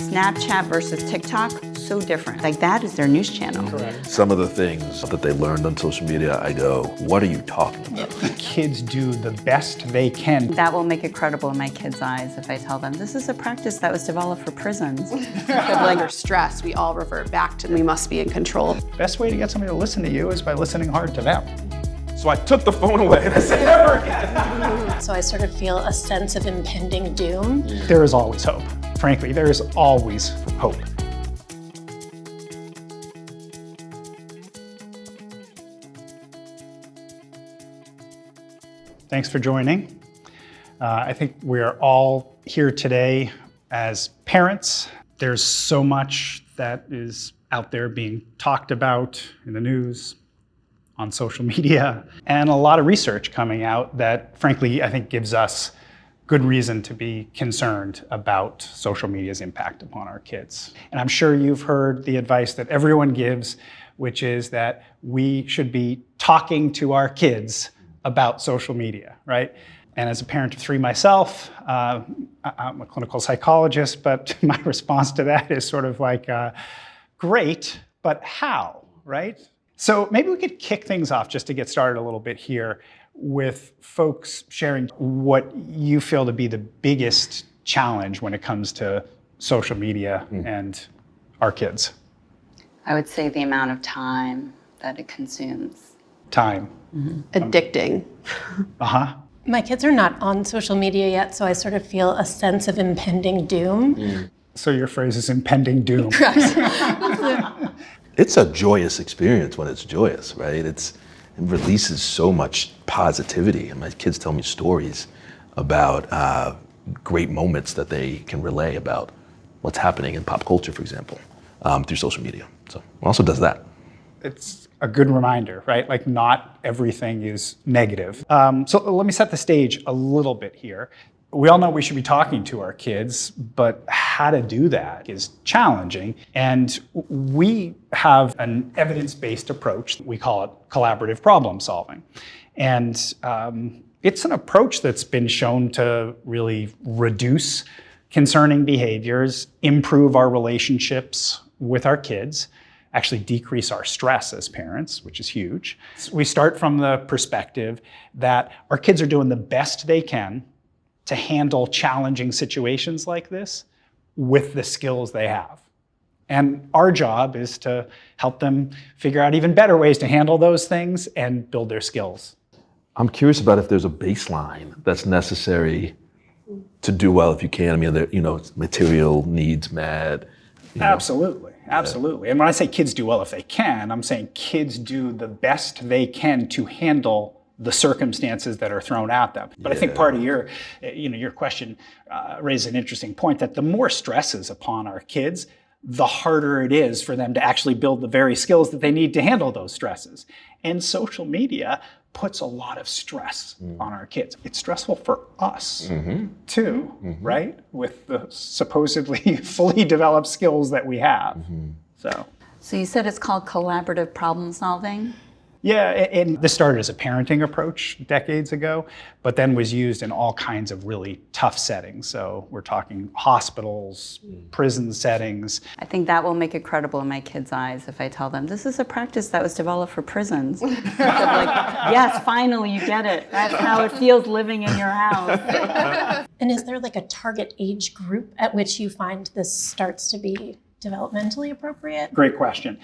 Snapchat versus TikTok, so different. Like that is their news channel. Correct. Some of the things that they learned on social media, I go, what are you talking about? Kids do the best they can. That will make it credible in my kids' eyes if I tell them this is a practice that was developed for prisons. Under stress, we all revert back to we must be in control. Best way to get somebody to listen to you is by listening hard to them. So I took the phone away and I said, never again. So I sort of feel a sense of impending doom. There is always hope. Frankly, there is always hope. Thanks for joining. I think we're all here today as parents. There's so much that is out there being talked about in the news, on social media, and a lot of research coming out that, frankly, I think gives us good reason to be concerned about social media's impact upon our kids. And I'm sure you've heard the advice that everyone gives, which is that we should be talking to our kids about social media, right? And as a parent of 3 myself, I'm a clinical psychologist, but my response to that is sort of like, great, but how, right? So maybe we could kick things off just to get started a little bit here with folks sharing what you feel to be the biggest challenge when it comes to social media and our kids. I would say the amount of time that it consumes. Time. Addicting. Uh-huh. My kids are not on social media yet, so I sort of feel a sense of impending doom. So your phrase is impending doom. It's a joyous experience when it's joyous, right? It releases so much positivity. And my kids tell me stories about great moments that they can relay about what's happening in pop culture, for example, through social media. So it also does that. It's a good reminder, right? Like not everything is negative. So let me set the stage a little bit here. We all know we should be talking to our kids, but how to do that is challenging. And we have an evidence-based approach. We call it collaborative problem solving. And it's an approach that's been shown to really reduce concerning behaviors, improve our relationships with our kids, actually decrease our stress as parents, which is huge. We start from the perspective that our kids are doing the best they can to handle challenging situations like this with the skills they have. And our job is to help them figure out even better ways to handle those things and build their skills. I'm curious about if there's a baseline that's necessary to do well if you can. I mean, material needs met. Absolutely. Absolutely. And when I say kids do well if they can, I'm saying kids do the best they can to handle the circumstances that are thrown at them. But I think part of your question raises an interesting point that the more stress is upon our kids, the harder it is for them to actually build the very skills that they need to handle those stresses. And social media puts a lot of stress on our kids. It's stressful for us too, right? With the supposedly fully developed skills that we have. So you said it's called collaborative problem solving? yeah, and this started as a parenting approach decades ago, but then was used in all kinds of really tough settings. So we're talking hospitals, prison settings. I think that will make it credible in my kids' eyes if I tell them this is a practice that was developed for prisons. They'll be like, yes, finally you get it. That's how it feels living in your house. And is there like a target age group at which you find this starts to be developmentally appropriate? Great question.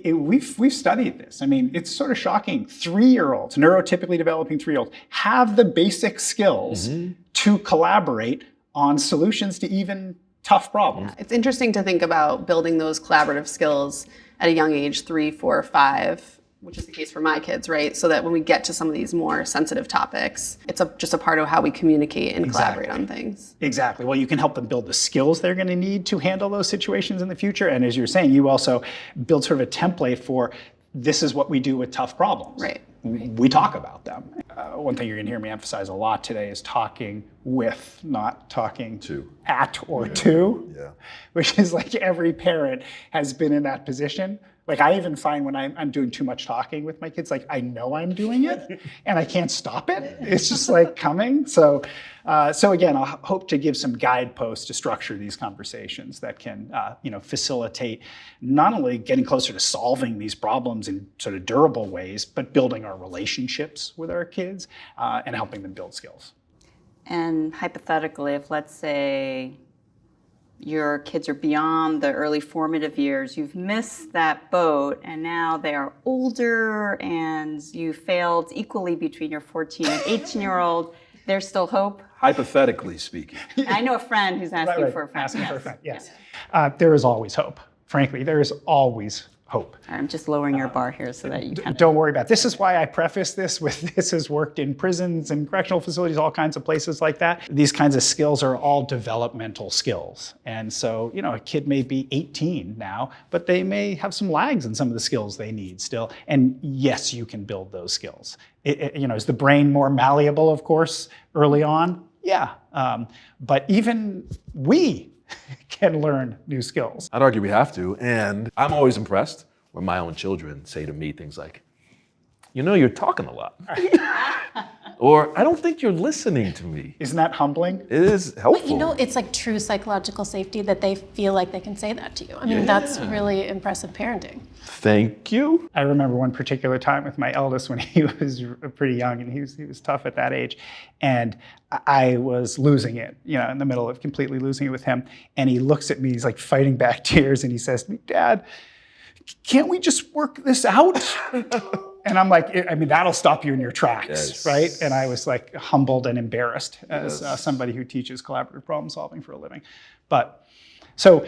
We've studied this. I mean, it's sort of shocking. 3-year-olds, neurotypically developing 3-year-olds, have the basic skills to collaborate on solutions to even tough problems. It's interesting to think about building those collaborative skills at a young age, 3, 4, 5, which is the case for my kids, right? So that when we get to some of these more sensitive topics, it's just a part of how we communicate and collaborate on things. Exactly. Well, you can help them build the skills they're going to need to handle those situations in the future. And as you're saying, you also build sort of a template for this is what we do with tough problems. Right. We talk about them. One thing you're going to hear me emphasize a lot today is talking with, not talking at or to, which is like every parent has been in that position Like I even find when I'm doing too much talking with my kids, like I know I'm doing it and I can't stop it. It's just like coming. So again, I'll hope to give some guideposts to structure these conversations that can, facilitate not only getting closer to solving these problems in sort of durable ways, but building our relationships with our kids and helping them build skills. And hypothetically, if let's say your kids are beyond the early formative years, you've missed that boat, and now they are older and you failed equally between your 14 and 18-year-old, there's still hope? Hypothetically speaking. I know a friend who's asking for a friend. Asking for a friend, yes. There is always hope. Frankly, there is always hope. I'm just lowering your bar here so that you can. Don't worry about it. This is why I preface this with this has worked in prisons and correctional facilities, all kinds of places like that. These kinds of skills are all developmental skills. And so, a kid may be 18 now, but they may have some lags in some of the skills they need still. And yes, you can build those skills. Is the brain more malleable, of course, early on? Yeah. But even we can learn new skills. I'd argue we have to, and I'm always impressed when my own children say to me things like, you're talking a lot. Or, I don't think you're listening to me. Isn't that humbling? It is helpful. But it's like true psychological safety that they feel like they can say that to you. I mean, that's really impressive parenting. Thank you. I remember one particular time with my eldest when he was pretty young, and he was tough at that age. And I was losing it, in the middle of completely losing it with him. And he looks at me, he's like fighting back tears, and he says to me, "Dad, can't we just work this out?" And I'm like, that'll stop you in your tracks, yes. Right? And I was like humbled and embarrassed as somebody who teaches collaborative problem solving for a living. But so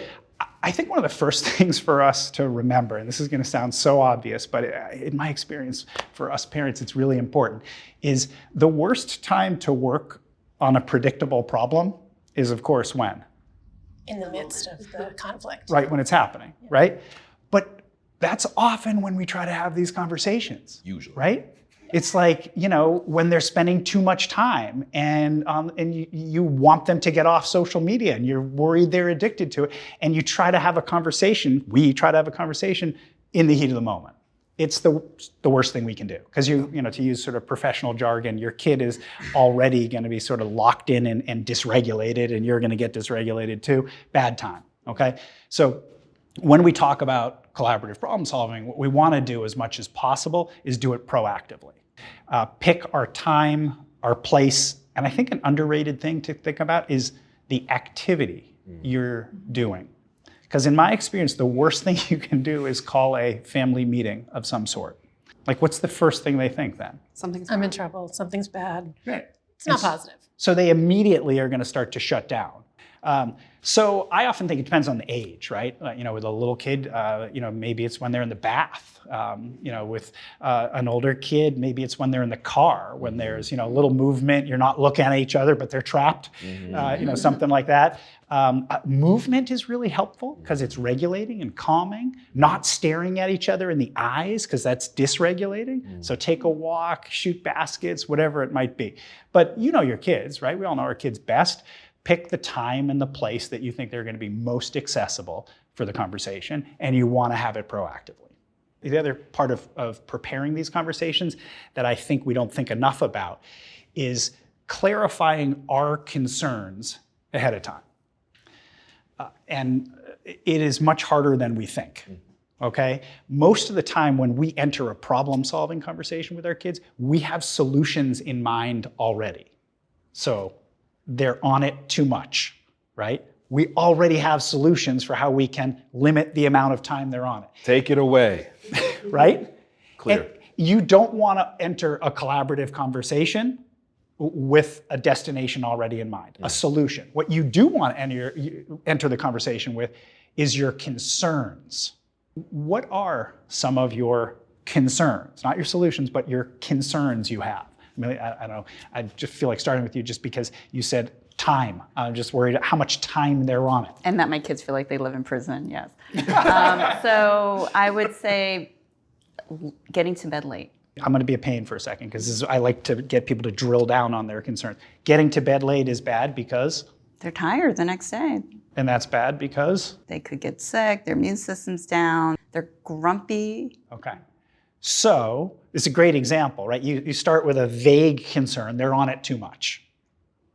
I think one of the first things for us to remember, and this is going to sound so obvious, but in my experience for us parents, it's really important, is the worst time to work on a predictable problem is, of course, when? In the midst of the conflict. Right, when it's happening, right? But that's often when we try to have these conversations. Usually. Right? It's like, when they're spending too much time and you want them to get off social media and you're worried they're addicted to it, and you try to have a conversation, we try to have a conversation in the heat of the moment. It's the worst thing we can do. Because to use sort of professional jargon, your kid is already going to be sort of locked in and dysregulated, and you're going to get dysregulated too. Bad time, okay? So when we talk about collaborative problem solving, what we want to do as much as possible is do it proactively. Pick our time, our place, and I think an underrated thing to think about is the activity you're doing. Because in my experience, the worst thing you can do is call a family meeting of some sort. Like, what's the first thing they think then? Something's I'm wrong. in trouble. Something's bad. Right. It's not positive. So they immediately are going to start to shut down. So I often think it depends on the age, right? With a little kid, maybe it's when they're in the bath. With an older kid, maybe it's when they're in the car, when there's, a little movement, you're not looking at each other, but they're trapped, something like that. Movement is really helpful because it's regulating and calming, not staring at each other in the eyes because that's dysregulating. So take a walk, shoot baskets, whatever it might be. But your kids, right? We all know our kids best. Pick the time and the place that you think they're going to be most accessible for the conversation, and you want to have it proactively. The other part of preparing these conversations that I think we don't think enough about is clarifying our concerns ahead of time. And it is much harder than we think, okay? Most of the time when we enter a problem-solving conversation with our kids, we have solutions in mind already. So they're on it too much, right? We already have solutions for how we can limit the amount of time they're on it. Take it away. Right? Clear. And you don't want to enter a collaborative conversation with a destination already in mind, a solution. What you do want to enter the conversation with is your concerns. What are some of your concerns? Not your solutions, but your concerns you have. I don't know, I just feel like starting with you just because you said time. I'm just worried how much time they're on it. And that my kids feel like they live in prison, yes. So I would say getting to bed late. I'm going to be a pain for a second because I like to get people to drill down on their concerns. Getting to bed late is bad because? They're tired the next day. And that's bad because? They could get sick, their immune system's down, They're grumpy. Okay. So it's a great example, right? You start with a vague concern, they're on it too much.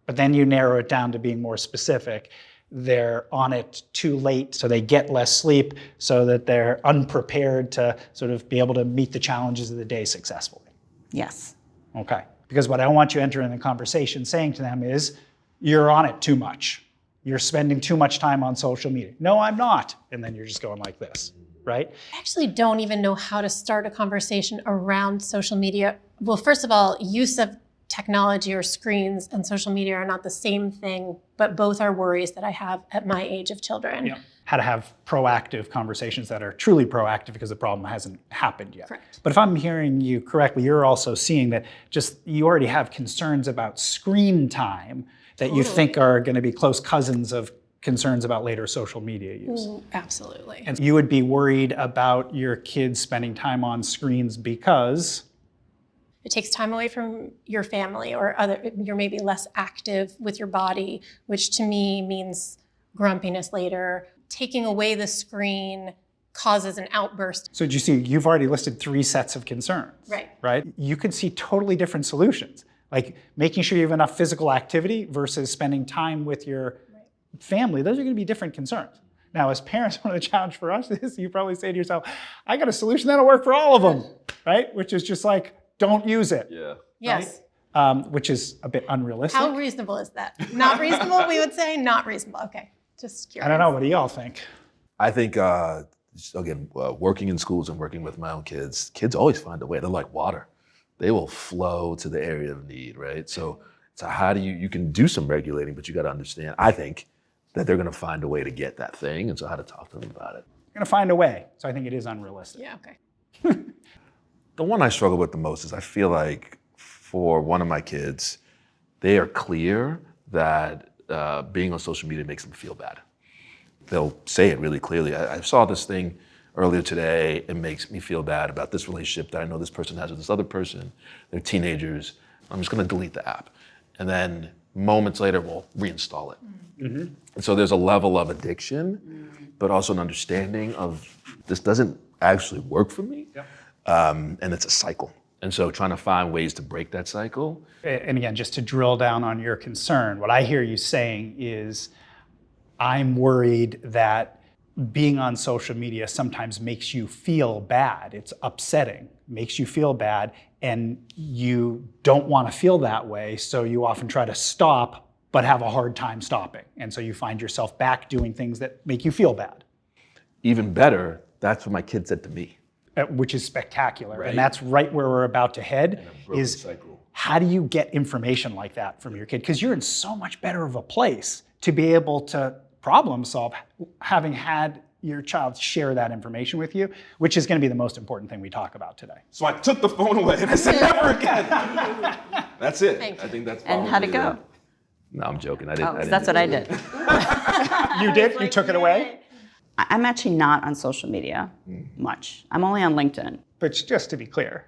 But then you narrow it down to being more specific. They're on it too late, so they get less sleep, so that they're unprepared to sort of be able to meet the challenges of the day successfully. Yes. Okay. Because what I want you to enter in the conversation saying to them is, you're on it too much. You're spending too much time on social media. No, I'm not. And then you're just going like this, right? I actually don't even know how to start a conversation around social media. Well, first of all, use of technology or screens and social media are not the same thing, but both are worries that I have at my age of children. Yeah. How to have proactive conversations that are truly proactive because the problem hasn't happened yet. Correct. But if I'm hearing you correctly, you're also seeing that just you already have concerns about screen time that you think are going to be close cousins of concerns about later social media use. Absolutely. And you would be worried about your kids spending time on screens because it takes time away from your family or you're maybe less active with your body, which to me means grumpiness later. Taking away the screen causes an outburst. So did you see, you've already listed 3 sets of concerns. Right? You could see totally different solutions, like making sure you have enough physical activity versus spending time with your family. Those are going to be different concerns. Now, as parents, one of the challenges for us is you probably say to yourself, I got a solution that'll work for all of them, right? Which is just like, don't use it. Yeah. Yes. Which is a bit unrealistic. How reasonable is that? Not reasonable, we would say? Not reasonable. Okay. Just curious. I don't know. What do y'all think? I think, again, working in schools and working with my own kids always find a way. They're like water. They will flow to the area of need, right? So how do you can do some regulating, but you got to understand, I think, that they're going to find a way to get that thing, and so how to talk to them about it. You're going to find a way. So I think it is unrealistic. Yeah, okay. The one I struggle with the most is I feel like for one of my kids, they are clear that being on social media makes them feel bad. They'll say it really clearly. I saw this thing earlier today. It makes me feel bad about this relationship that I know this person has with this other person. They're teenagers. I'm just going to delete the app. And then moments later, we'll reinstall it. Mm-hmm. And so there's a level of addiction, but also an understanding of this doesn't actually work for me. Yep. And it's a cycle. And so trying to find ways to break that cycle. And again, just to drill down on your concern, what I hear you saying is, I'm worried that being on social media sometimes makes you feel bad. It's upsetting, makes you feel bad, and you don't want to feel that way, so you often try to stop, but have a hard time stopping. And so you find yourself back doing things that make you feel bad. Even better, that's what my kid said to me. Which is spectacular. Right. And that's right where we're about to head, is cycle. How do you get information like that from your kid? Because you're in so much better of a place to be able to problem solve, having had your child share that information with you, which is going to be the most important thing we talk about today. So I took the phone away and I said, never again. That's it. Thank you. I think that's And how'd it go? No, I'm joking. I didn't. That's what I did. You did? You took it away? I'm actually not on social media much. I'm only on LinkedIn. But just to be clear,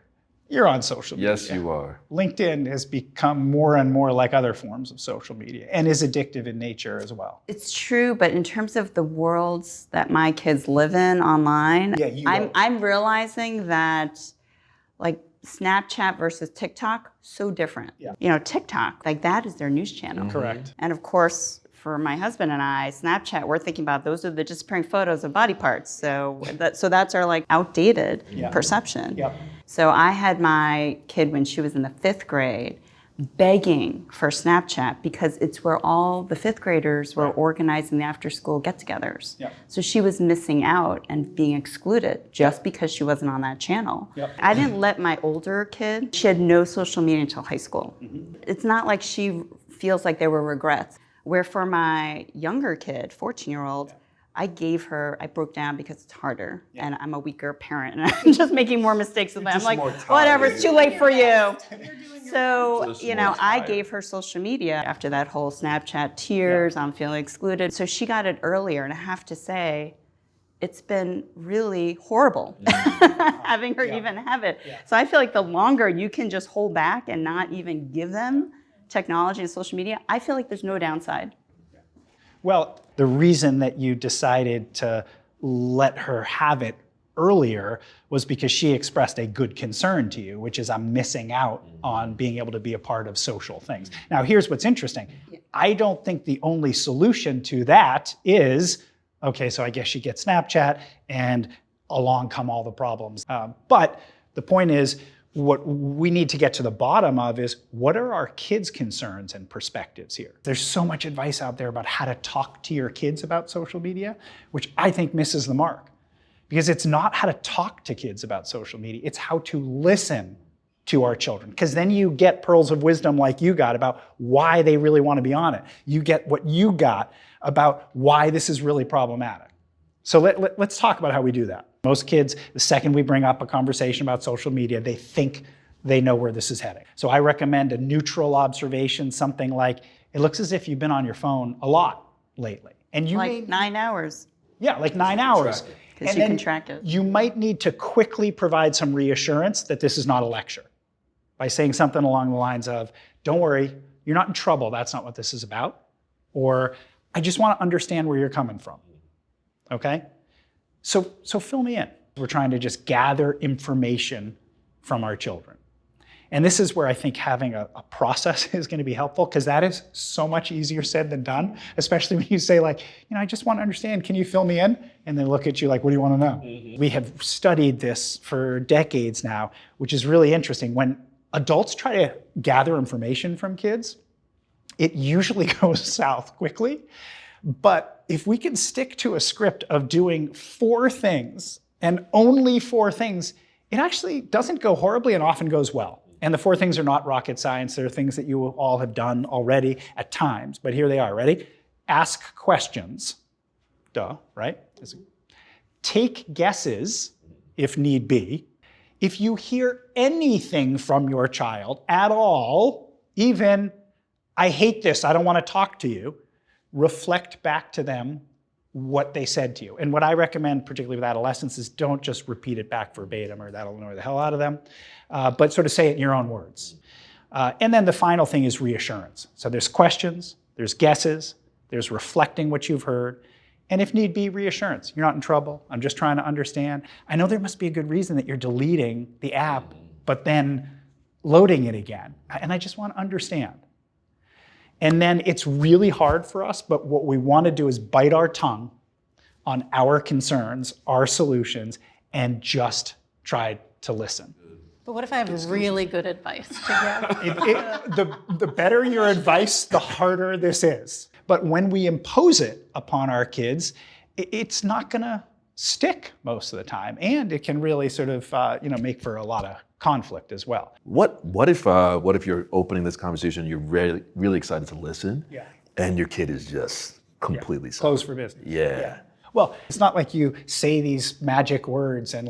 you're on social media. Yes, you are. LinkedIn has become more and more like other forms of social media and is addictive in nature as well. It's true, but in terms of the worlds that my kids live in online, I'm realizing that like Snapchat versus TikTok, so different. Yeah. You know, TikTok, like that is their news channel. Correct. And of course, for my husband and I, Snapchat, we're thinking about those are the disappearing photos of body parts. So that's our like outdated perception. Yep. So I had my kid when she was in the 5th grade begging for Snapchat because it's where all the 5th graders were organizing the after-school get-togethers. Yep. So she was missing out and being excluded just because she wasn't on that channel. Yep. I didn't let my older kid, she had no social media until high school. Mm-hmm. It's not like she feels like there were regrets. Where for my younger kid, 14-year-old, I broke down because it's harder and I'm a weaker parent and I'm just making more mistakes with them. I'm like, whatever, it's too late for you. So, you know, I gave her social media after that whole Snapchat tears, I'm feeling excluded. So she got it earlier, and I have to say, it's been really horrible having her even have it. Yeah. So I feel like the longer you can just hold back and not even give them technology and social media, I feel like there's no downside. Well, the reason that you decided to let her have it earlier was because she expressed a good concern to you, which is I'm missing out on being able to be a part of social things. Now, here's what's interesting. I don't think the only solution to that is, okay, so I guess she gets Snapchat and along come all the problems. But the point is, what we need to get to the bottom of is, what are our kids' concerns and perspectives here? There's so much advice out there about how to talk to your kids about social media, which I think misses the mark. Because it's not how to talk to kids about social media, it's how to listen to our children. Because then you get pearls of wisdom like you got about why they really want to be on it. You get what you got about why this is really problematic. So let's talk about how we do that. Most kids, the second we bring up a conversation about social media, they think they know where this is heading. So I recommend a neutral observation, something like, it looks as if you've been on your phone a lot lately. And you Like 9 hours, Yeah, like 9 hours. because you can track it. You might need to quickly provide some reassurance that this is not a lecture by saying something along the lines of, don't worry, you're not in trouble, that's not what this is about. Or, I just want to understand where you're coming from. Okay? So fill me in. We're trying to just gather information from our children. And this is where I think having a process is going to be helpful, because that is so much easier said than done, especially when you say like, I just want to understand, can you fill me in? And they look at you like, what do you want to know? Mm-hmm. We have studied this for decades now, which is really interesting. When adults try to gather information from kids, it usually goes south quickly. But if we can stick to a script of doing 4 things and only 4 things, it actually doesn't go horribly and often goes well. And the 4 things are not rocket science. They're things that you all have done already at times. But here they are. Ready? Ask questions. Duh, right? Take guesses if need be. If you hear anything from your child at all, even, I hate this, I don't want to talk to you, reflect back to them what they said to you. And what I recommend, particularly with adolescents, is don't just repeat it back verbatim, or that'll annoy the hell out of them, but sort of say it in your own words. And then the final thing is reassurance. So there's questions, there's guesses, there's reflecting what you've heard, and if need be, reassurance. You're not in trouble, I'm just trying to understand. I know there must be a good reason that you're deleting the app, but then loading it again, and I just want to understand. And then it's really hard for us, but what we want to do is bite our tongue on our concerns, our solutions, and just try to listen. But what if I have really good advice to give? The better your advice, the harder this is. But when we impose it upon our kids, it's not going to stick most of the time, and it can really sort of make for a lot of conflict as well. What if you're opening this conversation, you're really excited to listen, and your kid is just completely silent? Closed for business. Yeah. Well, it's not like you say these magic words and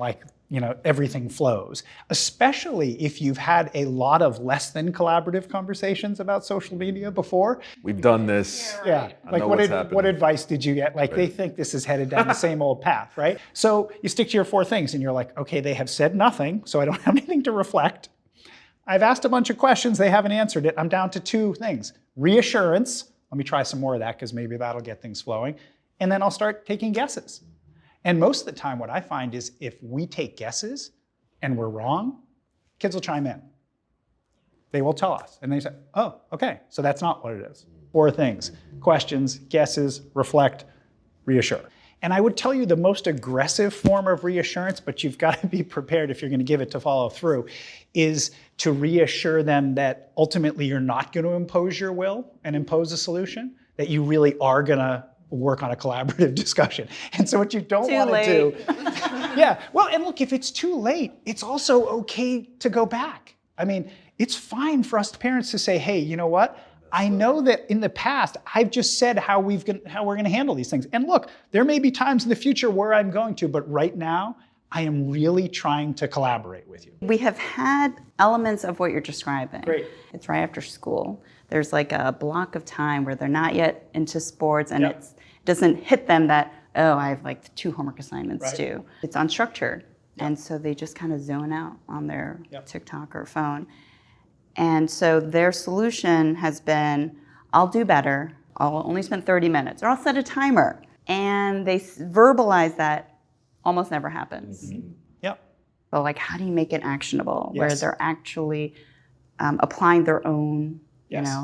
everything flows, especially if you've had a lot of less than collaborative conversations about social media before. We've done this. Yeah. Like what advice did you get? Like They think this is headed down the same old path, right? So you stick to your 4 things and you're like, okay, they have said nothing, so I don't have anything to reflect. I've asked a bunch of questions, they haven't answered it. I'm down to 2 things. Reassurance, let me try some more of that because maybe that'll get things flowing. And then I'll start taking guesses. And most of the time what I find is if we take guesses and we're wrong, kids will chime in. They will tell us. And they say, oh, okay, so that's not what it is. 4 things: questions, guesses, reflect, reassure. And I would tell you the most aggressive form of reassurance, but you've got to be prepared if you're going to give it to follow through, is to reassure them that ultimately you're not going to impose your will and impose a solution, that you really are going to work on a collaborative discussion. And so what you don't want to do... Yeah, well, and look, if it's too late, it's also okay to go back. I mean, it's fine for us parents to say, hey, you know what? I know that in the past, I've just said how we're going to handle these things. And look, there may be times in the future where I'm going to, but right now, I am really trying to collaborate with you. We have had elements of what you're describing. Great. It's right after school. There's like a block of time where they're not yet into sports, and it doesn't hit them that, oh, I have like 2 homework assignments due. It's unstructured. And so they just kind of zone out on their TikTok or phone. And so their solution has been, I'll do better, I'll only spend 30 minutes, or I'll set a timer. And they verbalize that almost never happens. Yep. But like, how do you make it actionable where Yes. they're actually applying their own, Yes.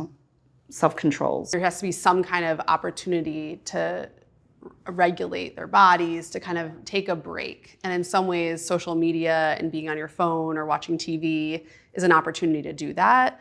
self-controls? There has to be some kind of opportunity to regulate their bodies, to kind of take a break. And in some ways, social media and being on your phone or watching TV is an opportunity to do that.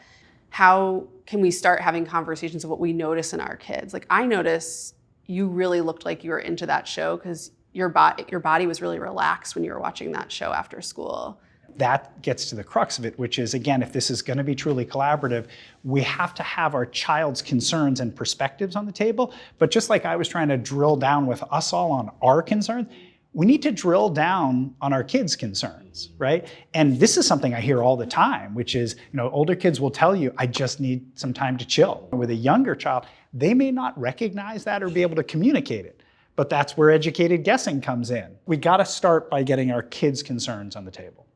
How can we start having conversations of what we notice in our kids? Like, I notice you really looked like you were into that show because your body was really relaxed when you were watching that show after school. That gets to the crux of it, which is, again, if this is going to be truly collaborative, we have to have our child's concerns and perspectives on the table. But just like I was trying to drill down with us all on our concerns, we need to drill down on our kids' concerns, right? And this is something I hear all the time, which is, older kids will tell you, I just need some time to chill. With a younger child, they may not recognize that or be able to communicate it. But that's where educated guessing comes in. We got to start by getting our kids' concerns on the table.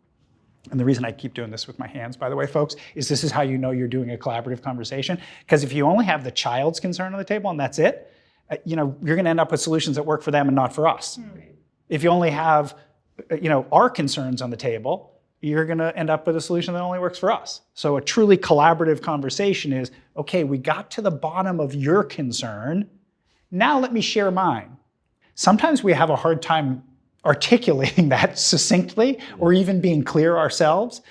And the reason I keep doing this with my hands, by the way, folks, is this is how you know you're doing a collaborative conversation. Because if you only have the child's concern on the table and that's it, you're going to end up with solutions that work for them and not for us. If you only have, our concerns on the table, you're going to end up with a solution that only works for us. So a truly collaborative conversation is, okay, we got to the bottom of your concern. Now let me share mine. Sometimes we have a hard time articulating that succinctly or even being clear ourselves.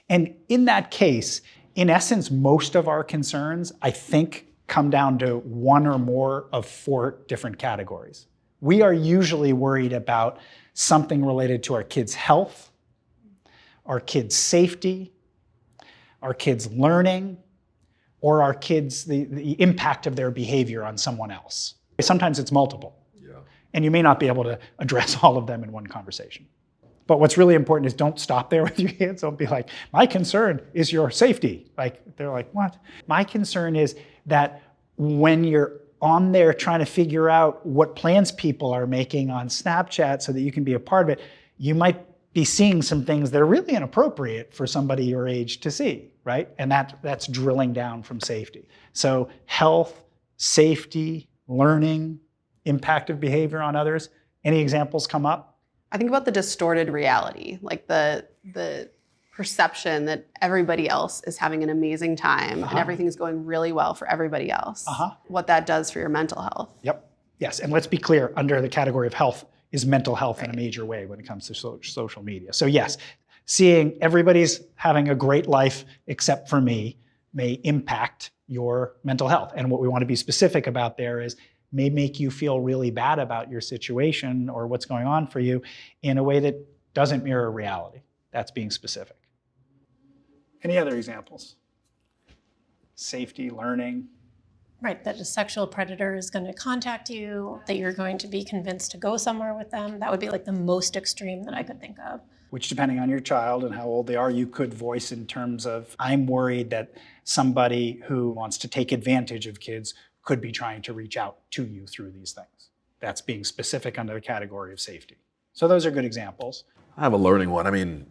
And in that case, in essence, most of our concerns, I think, come down to one or more of 4 different categories. We are usually worried about something related to our kids' health, our kids' safety, our kids' learning, or our kids, the impact of their behavior on someone else. Sometimes it's multiple. And you may not be able to address all of them in one conversation. But what's really important is don't stop there with your kids. Don't be like, my concern is your safety. They're like, what? My concern is that when you're on there trying to figure out what plans people are making on Snapchat so that you can be a part of it, you might be seeing some things that are really inappropriate for somebody your age to see, right? And that's drilling down from safety. So health, safety, learning, impact of behavior on others. Any examples come up? I think about the distorted reality, like the perception that everybody else is having an amazing time and everything's going really well for everybody else. What that does for your mental health. Yep. Yes, and let's be clear, under the category of health is mental health in a major way when it comes to social media. So yes, seeing everybody's having a great life except for me may impact your mental health. And what we want to be specific about there is may make you feel really bad about your situation or what's going on for you in a way that doesn't mirror reality. That's being specific. Any other examples? Safety, learning. Right, that a sexual predator is going to contact you, that you're going to be convinced to go somewhere with them. That would be like the most extreme that I could think of. Which, depending on your child and how old they are, you could voice in terms of, I'm worried that somebody who wants to take advantage of kids could be trying to reach out to you through these things. That's being specific under the category of safety. So those are good examples. I have a learning one. I mean,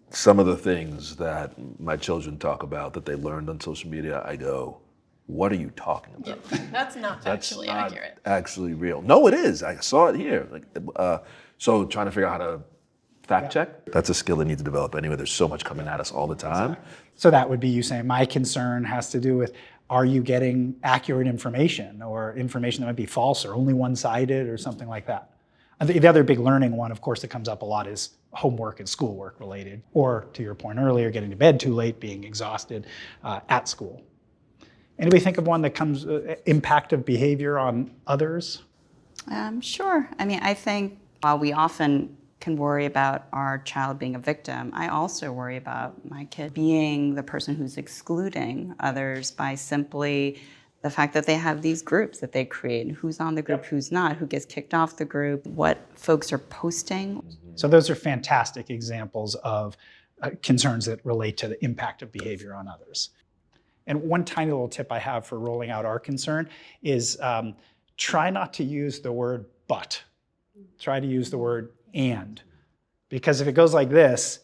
some of the things that my children talk about that they learned on social media, I go, what are you talking about? Yeah, that's not That's factually not accurate. actually real. No, it is. I saw it here. So trying to figure out how to fact check, that's a skill they need to develop anyway. There's so much coming at us all the time. So that would be you saying, my concern has to do with, are you getting accurate information or information that might be false or only one-sided or something like that? And the other big learning one, of course, that comes up a lot is homework and schoolwork related, or to your point earlier, getting to bed too late, being exhausted at school. Anybody think of one that comes, impact of behavior on others? Sure. I mean, I think while we often can worry about our child being a victim, I also worry about my kid being the person who's excluding others by simply the fact that they have these groups that they create, and who's on the group, who's not, who gets kicked off the group, what folks are posting. So those are fantastic examples of concerns that relate to the impact of behavior on others. And one tiny little tip I have for rolling out our concern is try not to use the word but. Try to use the word and. Because if it goes like this,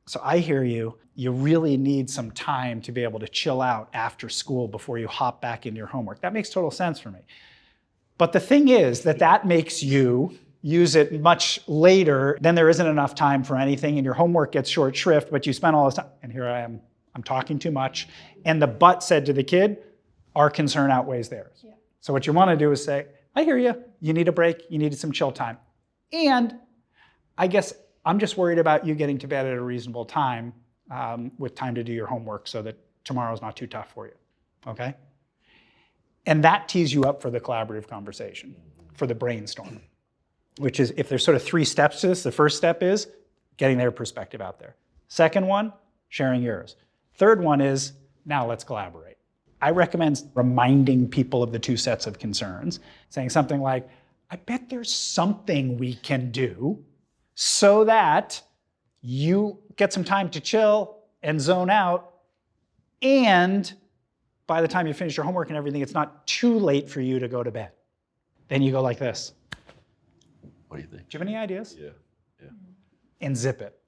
so I hear you, you really need some time to be able to chill out after school before you hop back into your homework. That makes total sense for me. But the thing is that makes you use it much later, then there isn't enough time for anything and your homework gets short shrift, but you spent all this time, and here I am, I'm talking too much. And the but said to the kid, our concern outweighs theirs. Yeah. So what you want to do is say, I hear you, you need a break, you needed some chill time. And I guess I'm just worried about you getting to bed at a reasonable time with time to do your homework so that tomorrow's not too tough for you, okay? And that tees you up for the collaborative conversation, for the brainstorm, which is, if there's sort of 3 steps to this, the first step is getting their perspective out there. Second one, sharing yours. Third one is, now let's collaborate. I recommend reminding people of the 2 sets of concerns, saying something like, I bet there's something we can do so that you get some time to chill and zone out, and by the time you finish your homework and everything, it's not too late for you to go to bed. Then you go like this. What do you think? Do you have any ideas? Yeah. And zip it,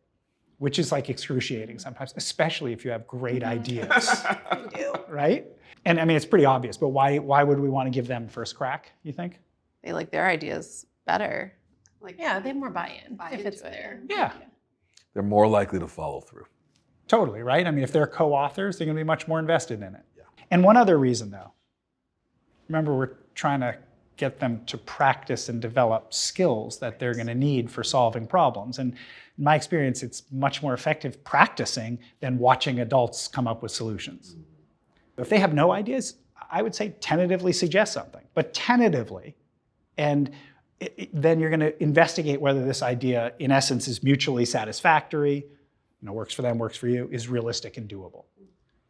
which is like excruciating sometimes, especially if you have great ideas. I do. Right? And I mean, it's pretty obvious, but why would we want to give them first crack, you think? They like their ideas better. Like, Yeah, they have more buy-in Buy if it's into it. there. Yeah, They're more likely to follow through. totally, right? I mean, if they're co-authors, they're going to be much more invested in it. Yeah. And one other reason, though, remember, we're trying to get them to practice and develop skills that they're going to need for solving problems. And in my experience, it's much more effective practicing than watching adults come up with solutions. If they have no ideas, I would say tentatively suggest something, but tentatively. And then you're going to investigate whether this idea, in essence, is mutually satisfactory, works for them, works for you, is realistic and doable.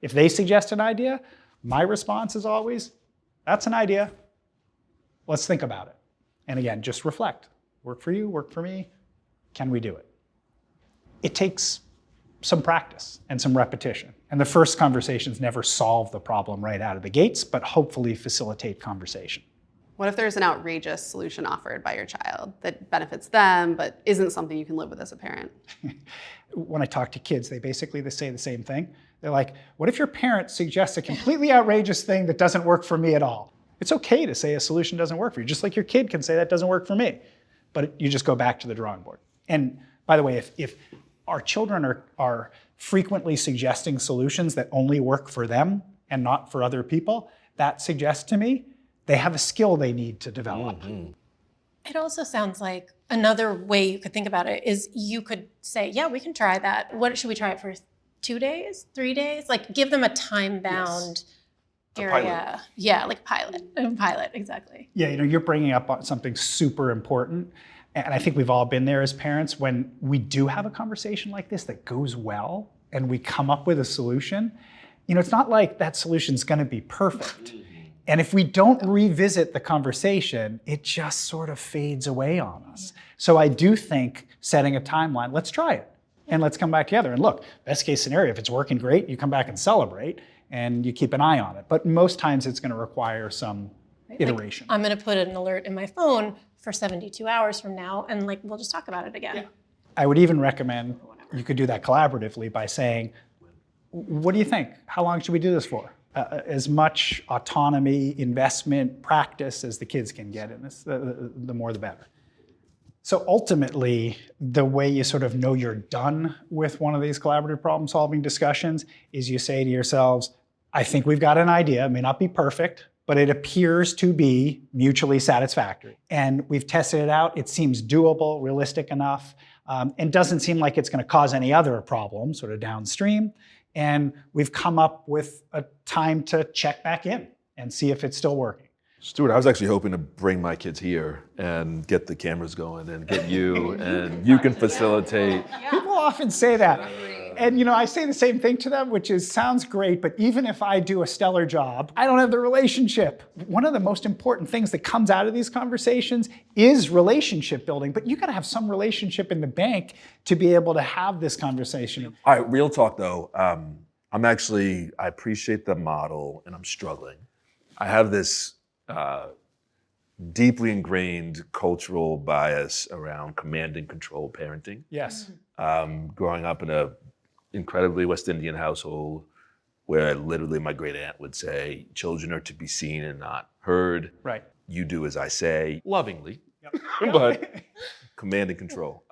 If they suggest an idea, my response is always, that's an idea. Let's think about it. And again, just reflect. Work for you, work for me. Can we do it? It takes some practice and some repetition. And the first conversations never solve the problem right out of the gates, but hopefully facilitate conversation. What if there's an outrageous solution offered by your child that benefits them, but isn't something you can live with as a parent? When I talk to kids, they say the same thing. They're like, what if your parent suggests a completely outrageous thing that doesn't work for me at all? It's okay to say a solution doesn't work for you, just like your kid can say that doesn't work for me. But you just go back to the drawing board. And by the way, if our children are frequently suggesting solutions that only work for them and not for other people, that suggests to me they have a skill they need to develop. Mm-hmm. It also sounds like another way you could think about it is you could say, yeah, we can try that. What should we try it for? 2 days, 3 days? Like give them a time-bound area. Yeah, like pilot, exactly. Yeah, you're bringing up something super important. And I think we've all been there as parents when we do have a conversation like this that goes well and we come up with a solution. It's not like that solution's going to be perfect. And if we don't revisit the conversation, it just sort of fades away on us. So I do think setting a timeline, let's try it and let's come back together. And look, best case scenario, if it's working great, you come back and celebrate and you keep an eye on it. But most times it's going to require some iteration. I'm going to put an alert in my phone for 72 hours from now, and we'll just talk about it again. Yeah. I would even recommend you could do that collaboratively by saying, what do you think? How long should we do this for? As much autonomy, investment, practice as the kids can get in this, the more the better. So ultimately, the way you sort of know you're done with one of these collaborative problem-solving discussions is you say to yourselves, I think we've got an idea. It may not be perfect, but it appears to be mutually satisfactory. And we've tested it out. It seems doable, realistic enough, and doesn't seem like it's going to cause any other problems sort of downstream. And we've come up with a time to check back in and see if it's still working. Stuart, I was actually hoping to bring my kids here and get the cameras going and get you, and you can facilitate. People often say that. And I say the same thing to them, which is, sounds great, but even if I do a stellar job, I don't have the relationship. One of the most important things that comes out of these conversations is relationship building, but you gotta have some relationship in the bank to be able to have this conversation. All right, real talk though. I appreciate the model and I'm struggling. I have this deeply ingrained cultural bias around command and control parenting. Yes. Growing up in a incredibly West Indian household where literally my great aunt would say, children are to be seen and not heard. Right. You do as I say, lovingly. but command and control.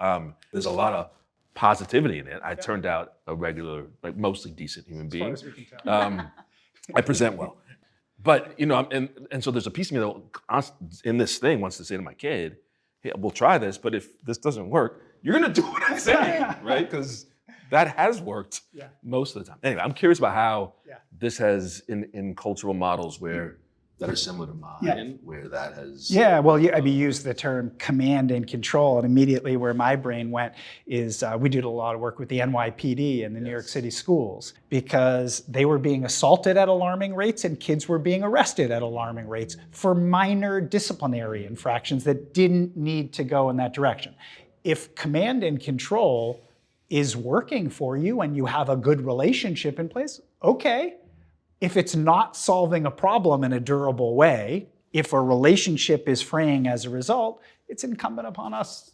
There's a lot of positivity in it. I turned out a regular, like mostly decent human being. As far as we can tell. I present well. But, and so there's a piece of me that in this thing wants to say to my kid, hey, we'll try this, but if this doesn't work, you're going to do what I say, right? Because that has worked most of the time. Anyway, I'm curious about how this has, in cultural models that are similar to mine, where that has... Yeah, well, you use the term command and control, and immediately where my brain went is we did a lot of work with the NYPD and the New York City schools because they were being assaulted at alarming rates and kids were being arrested at alarming rates for minor disciplinary infractions that didn't need to go in that direction. If command and control is working for you and you have a good relationship in place, okay. If it's not solving a problem in a durable way, if a relationship is fraying as a result, it's incumbent upon us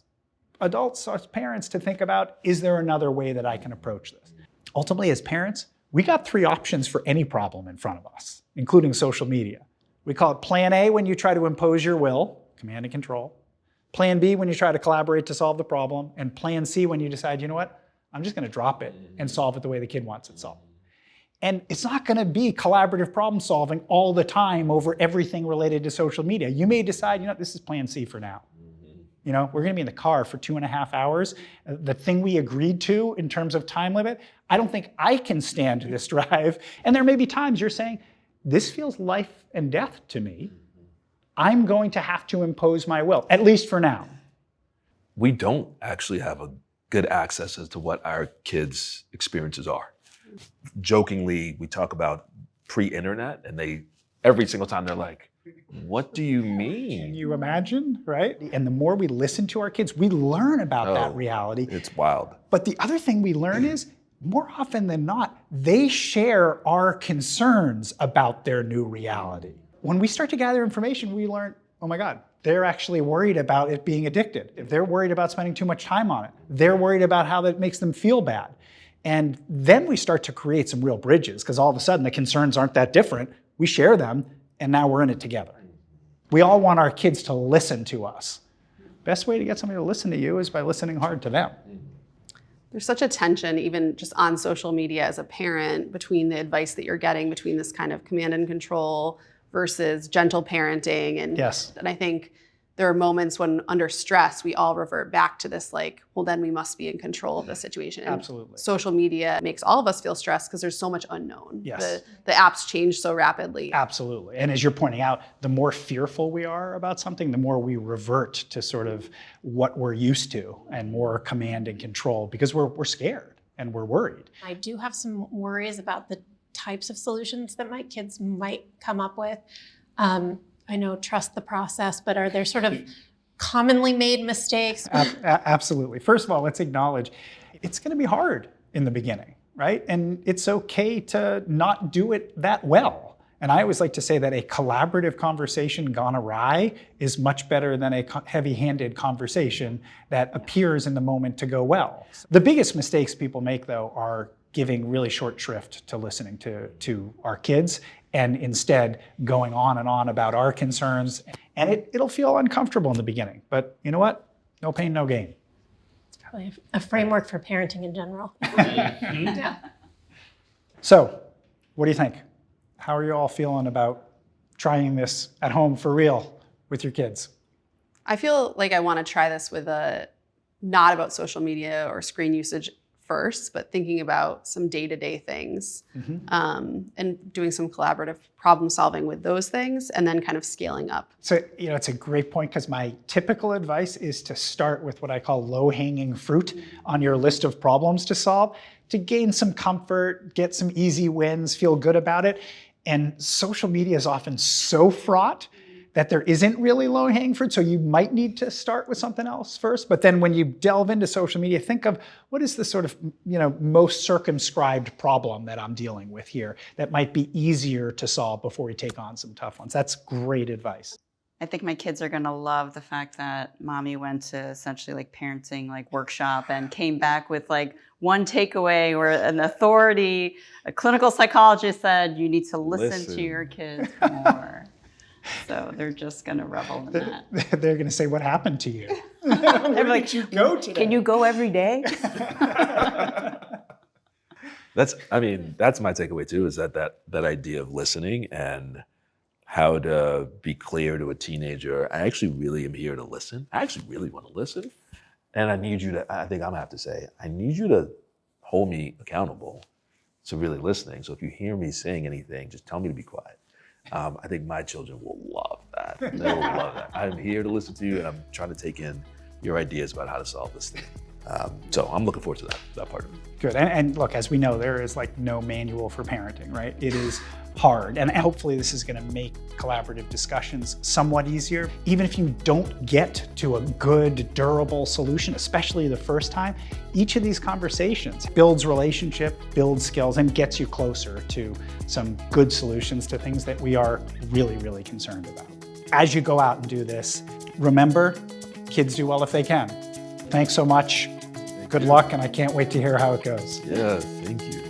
adults, us parents, to think about, is there another way that I can approach this? Ultimately, as parents, we got 3 options for any problem in front of us, including social media. We call it Plan A when you try to impose your will, command and control. Plan B when you try to collaborate to solve the problem. And Plan C when you decide, you know what, I'm just going to drop it and solve it the way the kid wants it solved. And it's not going to be collaborative problem solving all the time over everything related to social media. You may decide, this is Plan C for now. We're going to be in the car for 2.5 hours. The thing we agreed to in terms of time limit, I don't think I can stand this drive. And there may be times you're saying, this feels life and death to me. I'm going to have to impose my will, at least for now. We don't actually have a good access as to what our kids' experiences are. Jokingly, we talk about pre-internet, and every single time they're like, what do you mean? Can you imagine, right? And the more we listen to our kids, we learn about that reality. It's wild. But the other thing we learn is, more often than not, they share our concerns about their new reality. When we start to gather information, we learn, oh my God, they're actually worried about it being addicted. If they're worried about spending too much time on it, they're worried about how that makes them feel bad. And then we start to create some real bridges because all of a sudden the concerns aren't that different. We share them and now we're in it together. We all want our kids to listen to us. Best way to get somebody to listen to you is by listening hard to them. There's such a tension, even just on social media as a parent, between the advice that you're getting, between this kind of command and control versus gentle parenting. And I think there are moments when under stress, we all revert back to this well, then we must be in control of the situation. And absolutely. Social media makes all of us feel stressed because there's so much unknown. Yes. The apps change so rapidly. Absolutely. And as you're pointing out, the more fearful we are about something, the more we revert to sort of what we're used to and more command and control because we're scared and we're worried. I do have some worries about the types of solutions that my kids might come up with. I know trust the process, but are there sort of commonly made mistakes? Absolutely. First of all, let's acknowledge it's going to be hard in the beginning, right? And it's okay to not do it that well. And I always like to say that a collaborative conversation gone awry is much better than a heavy-handed conversation that appears in the moment to go well. The biggest mistakes people make, though, are giving really short shrift to listening to our kids and instead going on and on about our concerns. And it'll feel uncomfortable in the beginning. But you know what? No pain, no gain. It's probably a framework for parenting in general. Yeah. So, what do you think? How are you all feeling about trying this at home for real with your kids? I feel like I want to try this with not about social media or screen usage first, but thinking about some day-to-day things and doing some collaborative problem solving with those things and then kind of scaling up. So, it's a great point because my typical advice is to start with what I call low-hanging fruit on your list of problems to solve to gain some comfort, get some easy wins, feel good about it. And social media is often so fraught that there isn't really low-hanging fruit, so you might need to start with something else first. But then when you delve into social media, think of what is the sort of most circumscribed problem that I'm dealing with here that might be easier to solve before you take on some tough ones. That's great advice. I think my kids are going to love the fact that mommy went to essentially parenting workshop and came back with one takeaway where an authority, a clinical psychologist said, you need to listen to your kids more. So they're just going to revel in that. They're going to say, "What happened to you? They're like, you go today?" "Can you go every day?" That's my takeaway too, is that idea of listening and how to be clear to a teenager. I actually really am here to listen. I actually really want to listen. And I think I'm gonna have to say, I need you to hold me accountable to really listening. So if you hear me saying anything, just tell me to be quiet. I think my children will love that. They will love that. I'm here to listen to you, and I'm trying to take in your ideas about how to solve this thing. So I'm looking forward to that part of it. Good. And look, as we know, there is like no manual for parenting, right? It is hard. And hopefully this is going to make collaborative discussions somewhat easier. Even if you don't get to a good, durable solution, especially the first time, each of these conversations builds relationship, builds skills, and gets you closer to some good solutions to things that we are really, really concerned about. As you go out and do this, remember, kids do well if they can. Thanks so much. Good luck, and I can't wait to hear how it goes. Yeah, thank you.